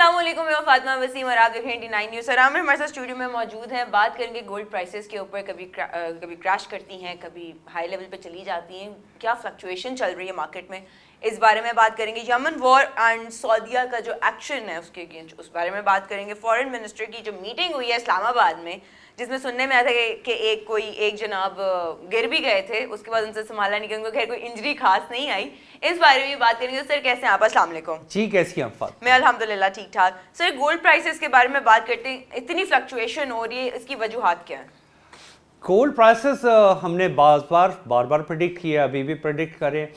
अस्सलाम वालेकुम, मैं फातिमा वसीम और आप देख रहे हैं 89 न्यूज़। और आमिर हमारे साथ स्टूडियो में मौजूद हैं। बात करेंगे गोल्ड प्राइसेस के ऊपर। कभी क्रैश करती हैं, कभी हाई लेवल पे चली जाती हैं, क्या फ्लक्चुएशन चल रही है मार्केट में, इस बारे में बात करेंगे। यमन वॉर एंड सऊदीया का जो एक्शन है उसके अगेंस्ट, उस बारे में बात करेंगे। फॉरेन मिनिस्टर की जो मीटिंग हुई है इस्लामाबाद में, जिसमें सुनने में आया था कि एक जनाब गिर भी गए थे, उसके बाद उनसे संभाला नहीं गया, उनको खैर कोई इंजरी खास नहीं आई। इस बारे में भी बात करेंगे। सर कैसे हैं आप? अस्सलाम वालेकुम। जी, कैसी हैं आप? मैं अल्हम्दुलिल्लाह ठीक ठाक। सर गोल्ड प्राइसेस के बारे में बात करते हैं, इतनी फ्लक्चुएशन हो रही है, इसकी वजूहात क्या है? गोल्ड प्राइसेस हमने बार बार प्रेडिक्ट किया, अभी भी प्रेडिक्ट करें।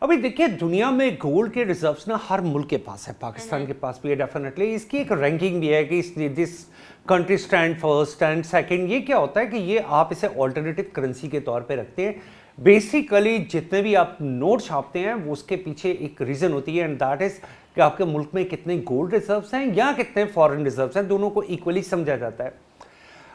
अभी देखिए, दुनिया में गोल्ड के रिजर्व्स ना हर मुल्क के पास है, पाकिस्तान के पास भी है डेफिनेटली। इसकी एक रैंकिंग भी है कि this country stand first and second. ये क्या होता है कि ये आप इसे ऑल्टरनेटिव करेंसी के तौर पे रखते हैं। बेसिकली जितने भी आप नोट छापते हैं वो उसके पीछे एक रीज़न होती है, एंड दैट इज़ कि आपके मुल्क में कितने गोल्ड रिजर्व्स हैं या कितने फॉरेन रिजर्व्स हैं, दोनों को इक्वली समझा जाता है।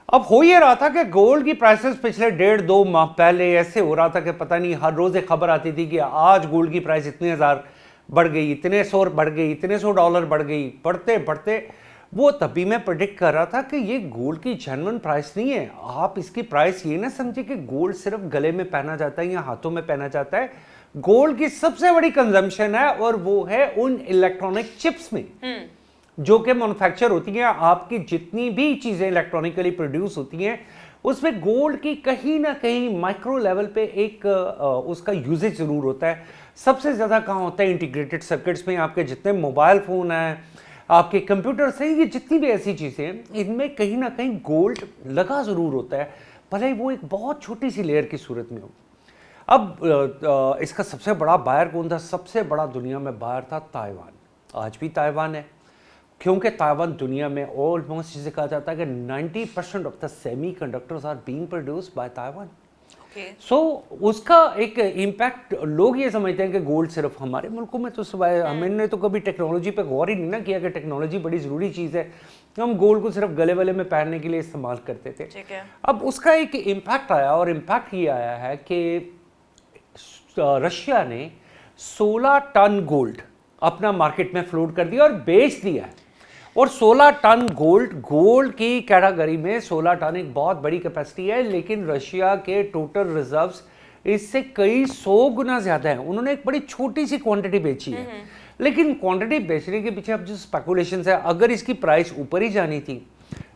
अब हो ये रहा था कि गोल्ड की प्राइसेस पिछले 1.5-2 माह पहले ऐसे हो रहा था कि पता नहीं, हर रोज़ एक खबर आती थी कि आज गोल्ड की प्राइस इतने हज़ार बढ़ गई, इतने सौ बढ़ गई, इतने $100 बढ़ गई। बढ़ते बढ़ते वो तभी मैं प्रेडिक्ट कर रहा था कि ये गोल्ड की जेन्युइन प्राइस नहीं है। आप इसकी प्राइस ये ना समझे कि गोल्ड सिर्फ गले में पहना जाता है या हाथों में पहना जाता है। गोल्ड की सबसे बड़ी कंजम्पशन है और वो है उन इलेक्ट्रॉनिक चिप्स में जो कि मैन्युफैक्चर होती हैं। आपकी जितनी भी चीज़ें इलेक्ट्रॉनिकली प्रोड्यूस होती हैं उसमें गोल्ड की कहीं ना कहीं माइक्रो लेवल पे एक उसका यूजेज ज़रूर होता है। सबसे ज़्यादा कहाँ होता है? इंटीग्रेटेड सर्किट्स में। आपके जितने मोबाइल फ़ोन हैं, आपके कंप्यूटर्स हैं, ये जितनी भी ऐसी चीज़ें हैं, इनमें कहीं ना कहीं गोल्ड लगा ज़रूर होता है, भले ही वो एक बहुत छोटी सी लेयर की सूरत में हो। अब इसका सबसे बड़ा बायर कौन था? सबसे बड़ा दुनिया में बायर था ताइवान। आज भी ताइवान है, क्योंकि ताइवान दुनिया में ऑलमोस्ट जिसे कहा जाता है कि 90% of the semiconductors are being produced by Taiwan. So उसका एक इम्पैक्ट, लोग ये समझते हैं कि गोल्ड सिर्फ हमारे मुल्कों में, तो सिवाय हमने तो कभी टेक्नोलॉजी पे गौर ही नहीं ना किया कि टेक्नोलॉजी बड़ी ज़रूरी चीज़ है। हम गोल्ड को सिर्फ गले वाले में पहनने के लिए इस्तेमाल करते थे। अब उसका एक इम्पैक्ट आया, और इम्पैक्ट ये आया है कि रशिया ने 16 टन गोल्ड अपना मार्केट में फ्लोट कर दिया और बेच दिया है। और 16 टन गोल्ड की कैटेगरी में 16 टन एक बहुत बड़ी कैपेसिटी है, लेकिन रशिया के टोटल रिजर्व्स इससे कई 100 गुना ज़्यादा है। उन्होंने एक बड़ी छोटी सी क्वांटिटी बेची है, लेकिन क्वांटिटी बेचने के पीछे अब जो स्पेकुलेशंस है, अगर इसकी प्राइस ऊपर ही जानी थी,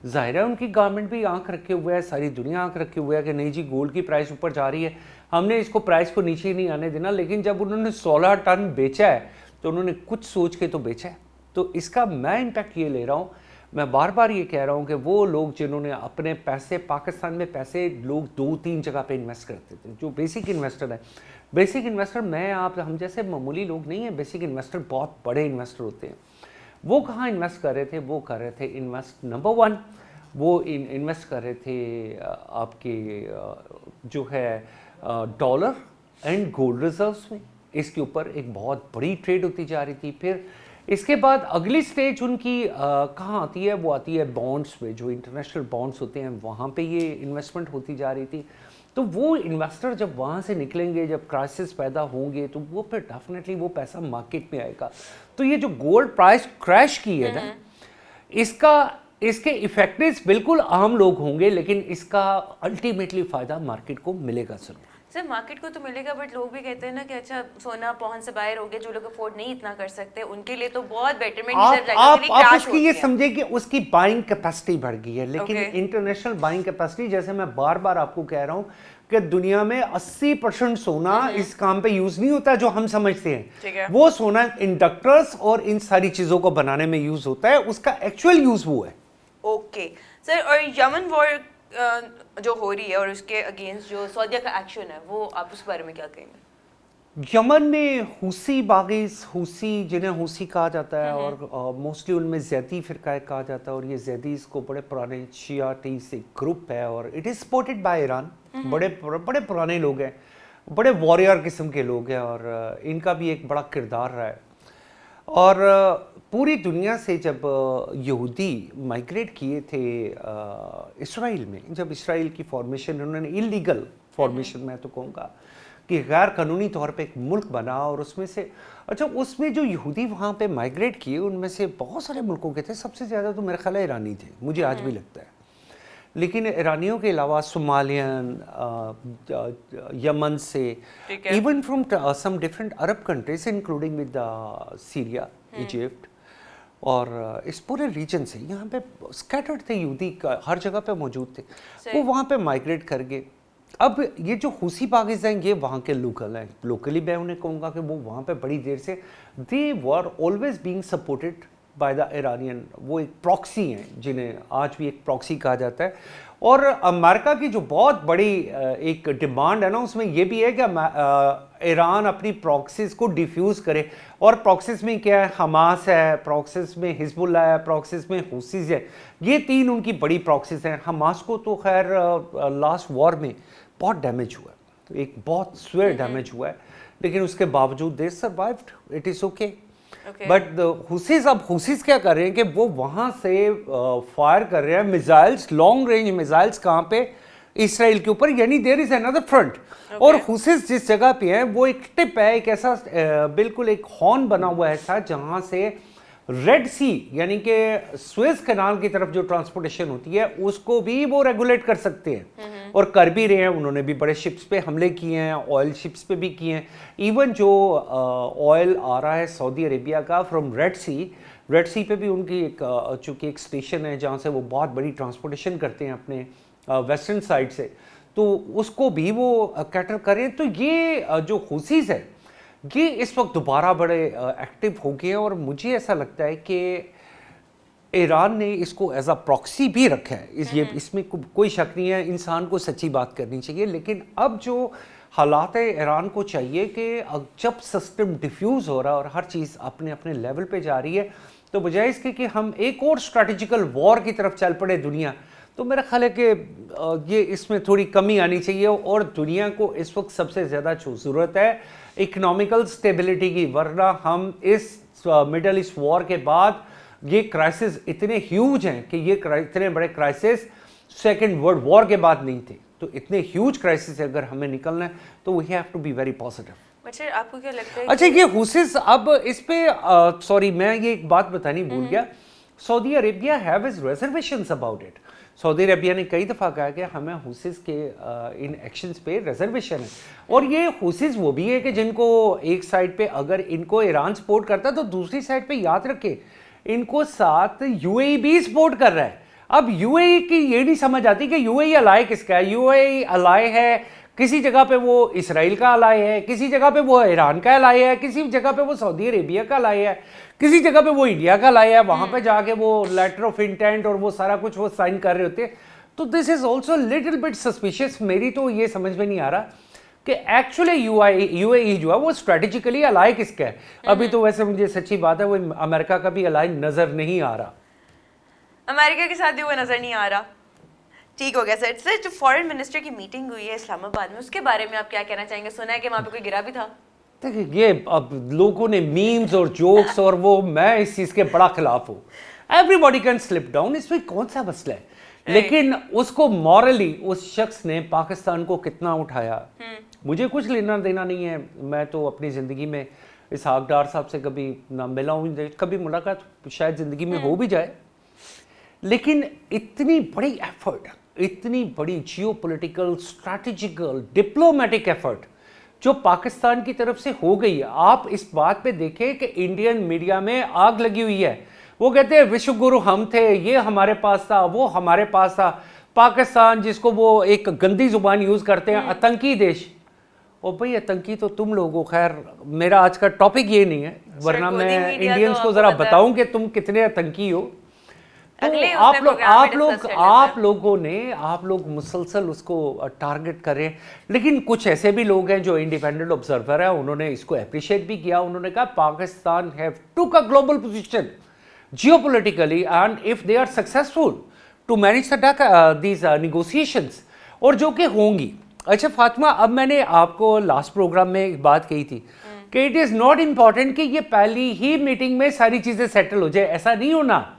जाहिर है उनकी गवर्नमेंट भी आंख रखे हुए है, सारी दुनिया आंख रखे हुए है कि नहीं जी, गोल्ड की प्राइस ऊपर जा रही है, हमने इसको प्राइस को नीचे नहीं आने देना। लेकिन जब उन्होंने 16 टन बेचा है तो उन्होंने कुछ सोच के तो बेचा है। तो इसका मैं इम्पैक्ट ये ले रहा हूँ, मैं बार बार ये कह रहा हूँ कि वो लोग जिन्होंने अपने पैसे, पाकिस्तान में पैसे लोग 2-3 जगह पे इन्वेस्ट करते थे, जो बेसिक इन्वेस्टर है, बेसिक इन्वेस्टर मैं आप हम जैसे मामूली लोग नहीं हैं, बेसिक इन्वेस्टर बहुत बड़े इन्वेस्टर होते हैं। वो कहाँ इन्वेस्ट कर रहे थे? वो कर रहे थे इन्वेस्ट, नंबर 1 वो इन्वेस्ट कर रहे थे आपके जो है डॉलर एंड गोल्ड रिजर्व्स में। इसके ऊपर एक बहुत बड़ी ट्रेड होती जा रही थी। फिर इसके बाद अगली स्टेज उनकी कहाँ आती है? वो आती है बॉन्ड्स पे, जो इंटरनेशनल बॉन्ड्स होते हैं, वहाँ पे ये इन्वेस्टमेंट होती जा रही थी। तो वो इन्वेस्टर जब वहाँ से निकलेंगे, जब क्राइसिस पैदा होंगे, तो वो फिर डेफिनेटली वो पैसा मार्केट में आएगा। तो ये जो गोल्ड प्राइस क्रैश की है ना, इसके इफेक्ट्स बिल्कुल आम लोग होंगे, लेकिन इसका अल्टीमेटली फ़ायदा मार्केट को मिलेगा ज़रूर। सर मार्केट को तो मिलेगा, बट लोग भी कहते हैं ना कि अच्छा सोना पहुंच से बाहर हो गया, जो लोग अफोर्ड नहीं इतना कर सकते उनके लिए तो बहुत बेटरमेंट आप उसकी ये समझे कि उसकी बाइंग कैपेसिटी बढ़ गई है, लेकिन इंटरनेशनल बाइंग कैपेसिटी, जैसे मैं बार बार आपको कह रहा हूँ कि दुनिया में 80% सोना इस काम पे यूज नहीं होता जो हम समझते हैं। वो सोना इंडक्टर्स और इन सारी चीजों को बनाने में यूज होता है, उसका एक्चुअल यूज वो है। ओके सर, और यमन वॉर जो हो रही है और उसके अगेंस्ट जो सऊदीया का एक्शन है, वो आप उस बारे में क्या कहेंगे? यमन में हुसी बागीस, हुसी जिन्हें हुसी कहा जाता है, और मोस्टली उनमें ज़ैदी फ़िरका कहा जाता है, और ये ज़ैदीज़ को बड़े पुराने शियाटीज़ एक ग्रुप है और it is supported by Iran. बड़े पुराने लोग हैं, बड़े वॉरियर किस्म के लोग हैं, और इनका भी एक बड़ा किरदार रहा है। और पूरी दुनिया से जब यहूदी माइग्रेट किए थे इसराइल में, जब इसराइल की फॉर्मेशन उन्होंने इलीगल फॉर्मेशन, मैं तो कहूँगा कि गैर कानूनी तौर पे एक मुल्क बना और उसमें से अच्छा उसमें जो यहूदी वहाँ पे माइग्रेट किए उनमें से बहुत सारे मुल्कों के थे, सबसे ज़्यादा तो मेरे ख्याल है ईरानी थे, मुझे आज भी लगता है। लेकिन ईरानियों के अलावा सोमालियन, यमन से, even from some different Arab countries including with Syria, Egypt और इस पूरे रीजन से यहाँ पे स्कैटर्ड थे यहूदी, हर जगह पे मौजूद थे, वो वहाँ पे माइग्रेट कर गए। अब ये जो हुसी पाकिज हैं ये वहाँ के लोकल हैं, लोकली मैं उन्हें कहूँगा कि वो वहाँ पे बड़ी देर से they were always being supported by the Iranian, वो एक प्रॉक्सी हैं जिन्हें आज भी एक प्रॉक्सी कहा जाता है। और अमेरिका की जो बहुत बड़ी एक डिमांड है ना उसमें ये भी है कि ईरान अपनी प्रॉक्सीज को डिफ्यूज़ करे, और प्रॉक्सीज में क्या है, हमास है, प्रॉक्सीज में हिजबुल्ला है, प्रॉक्सीज में हुसीज है, ये तीन उनकी बड़ी प्रॉक्सीज हैं। हमास को तो खैर लास्ट वॉर में बहुत डैमेज हुआ है, एक बहुत स्वेयर डैमेज हुआ है, लेकिन उसके बावजूद they survived, it is okay. But Houthis, अब हुसीज क्या कर रहे हैं कि वो वहाँ से फायर कर रहे हैं मिसाइल्स, लॉन्ग रेंज मिसाइल्स, कहाँ पे, इसराइल के ऊपर, यानी देयर इज अनदर फ्रंट। और हुसीज जिस जगह पे हैं वो एक टिप है, एक ऐसा बिल्कुल एक हॉर्न बना हुआ है ऐसा जहाँ से रेड सी यानी कि स्वेज कैनाल की तरफ जो ट्रांसपोर्टेशन होती है उसको भी वो रेगुलेट कर सकते हैं, और कर भी रहे हैं। उन्होंने भी बड़े शिप्स पे हमले किए हैं, ऑयल शिप्स पे भी किए हैं। इवन जो ऑयल आ रहा है सऊदी अरेबिया का फ्रॉम रेड सी पे भी उनकी एक चूँकि एक स्टेशन है जहाँ से वो बहुत बड़ी ट्रांसपोर्टेशन करते हैं अपने वेस्टर्न साइड से, तो उसको भी वो कैटर करें। तो ये जो हुसीज है ये इस वक्त दोबारा बड़े एक्टिव हो गए हैं, और मुझे ऐसा लगता है कि ईरान ने इसको एज अ प्रॉक्सी भी रखा है। इसमें कोई शक नहीं है, इंसान को सच्ची बात करनी चाहिए। लेकिन अब जो हालात है, ईरान को चाहिए कि जब सिस्टम डिफ्यूज़ हो रहा है और हर चीज़ अपने अपने लेवल पे जा रही है, तो बजाय इसके कि हम एक और स्ट्रैटेजिकल वॉर की तरफ चल पड़े दुनिया, तो मेरा ख्याल है कि ये इसमें थोड़ी कमी आनी चाहिए। और दुनिया को इस वक्त सबसे ज़्यादा ज़रूरत है इकोनॉमिकल स्टेबिलिटी की, वरना हम इस मिडल ईस्ट वॉर के बाद ये क्राइसिस इतने ह्यूज हैं कि ये इतने बड़े क्राइसिस सेकेंड वर्ल्ड वॉर के बाद नहीं थे। तो इतने ह्यूज क्राइसिस अगर हमें निकलना है तो we have to be very positive. बच्चे आपको क्या लगता है? अच्छा, ये हुसीस, अब इस पे सॉरी मैं ये एक बात बतानी भूल गया, Saudi Arabia have his reservations about it. Saudi Arabia ने कई दफ़ा कहा कि हमें हुसीस के इन एक्शंस पे रिजर्वेशन है, और ये हुसीस वो भी है कि जिनको एक साइड पे अगर इनको ईरान सपोर्ट करता है तो दूसरी साइड पे याद रखे इनको साथ यूएई भी सपोर्ट कर रहा है। अब यूएई की ये नहीं समझ आती कि यूएई अलाय किसका है। यूएई अलाय है किसी जगह पे वो इसराइल का अलाय है, किसी जगह पे वो ईरान का अलाय है, किसी जगह पे वो सऊदी अरेबिया का अलाय है, किसी जगह पे वो इंडिया का अलाय है। वहाँ पे जाके वो लेटर ऑफ इंटेंट और वो सारा कुछ वो साइन कर रहे होते हैं। तो this is also little bit suspicious. मेरी तो ये समझ में नहीं आ रहा कि एक्चुअली यूएई जो है वो स्ट्रेटेजिकली अलाय किसका है। अभी तो वैसे मुझे सच्ची बात है वो अमेरिका का भी अलाय नजर नहीं आ रहा, अमेरिका के साथ भी वो नजर नहीं आ रहा। ठीक हो गया सर। सर, जो फॉरेन मिनिस्टर की मीटिंग हुई है इस्लामाबाद में, उसके बारे में आप क्या कहना चाहेंगे? सुना है कि वहाँ पे कोई गिरा भी था। देखिए, ये अब लोगों ने मीम्स और जोक्स और वो, मैं इस चीज़ के बड़ा खिलाफ हूँ। एवरीबॉडी कैन स्लिप डाउन, इसमें कौन सा मसला है? लेकिन उसको मॉरली उस शख्स ने पाकिस्तान को कितना उठाया, मुझे कुछ लेना देना नहीं है। मैं तो अपनी ज़िंदगी में इसहाक डार साहब से कभी ना मिला हूँ, कभी मुलाकात शायद ज़िंदगी में हो भी जाए, लेकिन इतनी बड़ी एफर्ट, इतनी बड़ी जियोपॉलिटिकल, स्ट्रैटेजिकल, डिप्लोमेटिक एफर्ट जो पाकिस्तान की तरफ से हो गई है। आप इस बात पे देखें कि इंडियन मीडिया में आग लगी हुई है। वो कहते हैं विश्व गुरु हम थे, ये हमारे पास था, वो हमारे पास था। पाकिस्तान जिसको वो एक गंदी जुबान यूज़ करते हैं, आतंकी देश। और भाई आतंकी तो तुम लोग हो। खैर, मेरा आज का टॉपिक ये नहीं है, वरना मैं इंडियंस को ज़रा बताऊं कि तुम कितने आतंकी हो। तो आप लोग मुसलसल उसको टारगेट करें। लेकिन कुछ ऐसे भी लोग हैं जो इंडिपेंडेंट ऑब्जर्वर है, उन्होंने इसको अप्रिशिएट भी किया। उन्होंने कहा Pakistan have took a global position geopolitically and if they are successful to manage these negotiations, और जो कि होंगी। अच्छा फातिमा, अब मैंने आपको लास्ट प्रोग्राम में एक बात कही थी कि इट इज़ नॉट इम्पॉर्टेंट कि ये पहली ही मीटिंग में सारी चीज़ें सेटल हो जाए, ऐसा नहीं होना।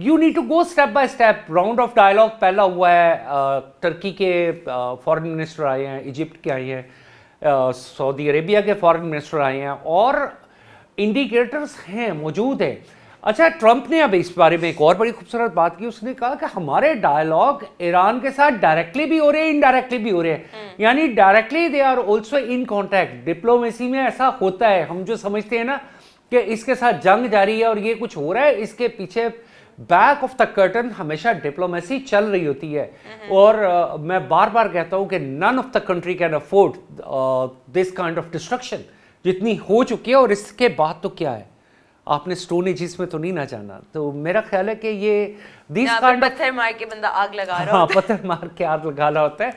You need to go step by step. Round of dialogue पहला हुआ है, टर्की के फॉरेन मिनिस्टर आए हैं, इजिप्ट के आए हैं, सऊदी अरेबिया के फॉरेन मिनिस्टर आए हैं और इंडिकेटर्स हैं, मौजूद हैं। अच्छा, ट्रंप ने अब इस बारे में एक और बड़ी खूबसूरत बात की, उसने कहा कि हमारे डायलॉग ईरान के साथ डायरेक्टली भी हो रहे हैं, इनडायरेक्टली भी हो रहे हैं, यानी directly they are also in contact. Diplomacy में ऐसा होता है, हम जो समझते हैं ना कि इसके साथ जंग जारी है और ये कुछ हो रहा है, इसके पीछे बैक ऑफ द कर्टन हमेशा डिप्लोमेसी चल रही होती है। और मैं बार बार कहता हूं कि none of the country can afford this kind of destruction जितनी हो चुकी है। और इसके बाद तो क्या है, आपने स्टोन एजिस में तो नहीं ना जाना। तो मेरा ख्याल है कि ये पत्थर मार के बंदा आग लगा रहा हाँ, पत्थर मार के आग लगाना होता है।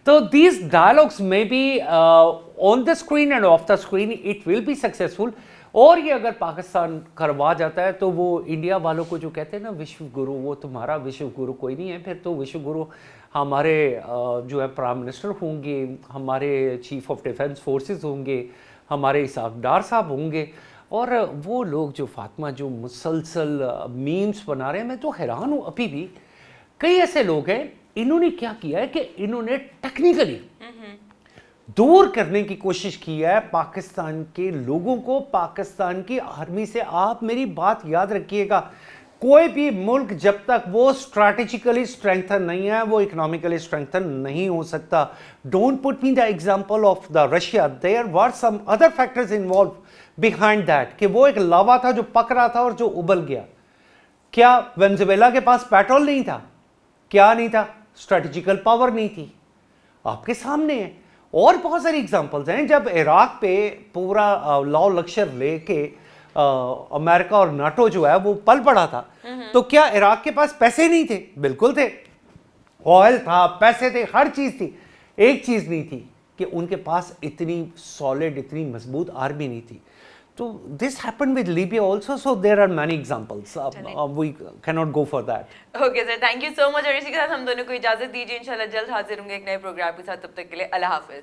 तो दीज डायलॉग्स में be on the screen end of the screen it will be successful. और ये अगर पाकिस्तान करवा जाता है तो वो इंडिया वालों को जो कहते हैं ना विश्व गुरु, वो तुम्हारा विश्व गुरु कोई नहीं है। फिर तो विश्व गुरु हमारे जो है प्राइम मिनिस्टर होंगे, हमारे चीफ ऑफ डिफेंस फोर्सेस होंगे, हमारे इसाक डार साहब होंगे। और वो लोग जो फातिमा जो मुसलसल मीम्स बना रहे हैं, मैं तो हैरान हूँ। अभी भी कई ऐसे लोग हैं, इन्होंने क्या किया है कि इन्होंने टेक्निकली दूर करने की कोशिश की है पाकिस्तान के लोगों को पाकिस्तान की आर्मी से। आप मेरी बात याद रखिएगा, कोई भी मुल्क जब तक वो स्ट्रैटेजिकली स्ट्रेंथन नहीं है, वो इकोनॉमिकली स्ट्रेंथन नहीं हो सकता। Don't put me the example of the Russia, there were some other factors involve behind that, कि वो एक लावा था जो पक रहा था और जो उबल गया। क्या वेनेजुएला के पास पेट्रोल नहीं था? क्या नहीं था? स्ट्रैटेजिकल पावर नहीं थी। आपके सामने है। और बहुत सारी एग्जांपल्स हैं, जब इराक पे पूरा लौ लश्कर लेके अमेरिका और नाटो जो है वो पल पड़ा था, तो क्या इराक के पास पैसे नहीं थे? बिल्कुल थे। ऑयल था, पैसे थे, हर चीज थी। एक चीज नहीं थी कि उनके पास इतनी सॉलिड, इतनी मजबूत आर्मी नहीं थी। तो this happened with Libya also, so there are many examples, we can not go for that. Okay sir, thank you so much. और इसी के साथ हम दोनों को इजाजत दीजिए, इंशाल्लाह जल्द हाजिर होंगे एक नए प्रोग्राम के साथ। तब तक के लिए अल्लाह हाफिज।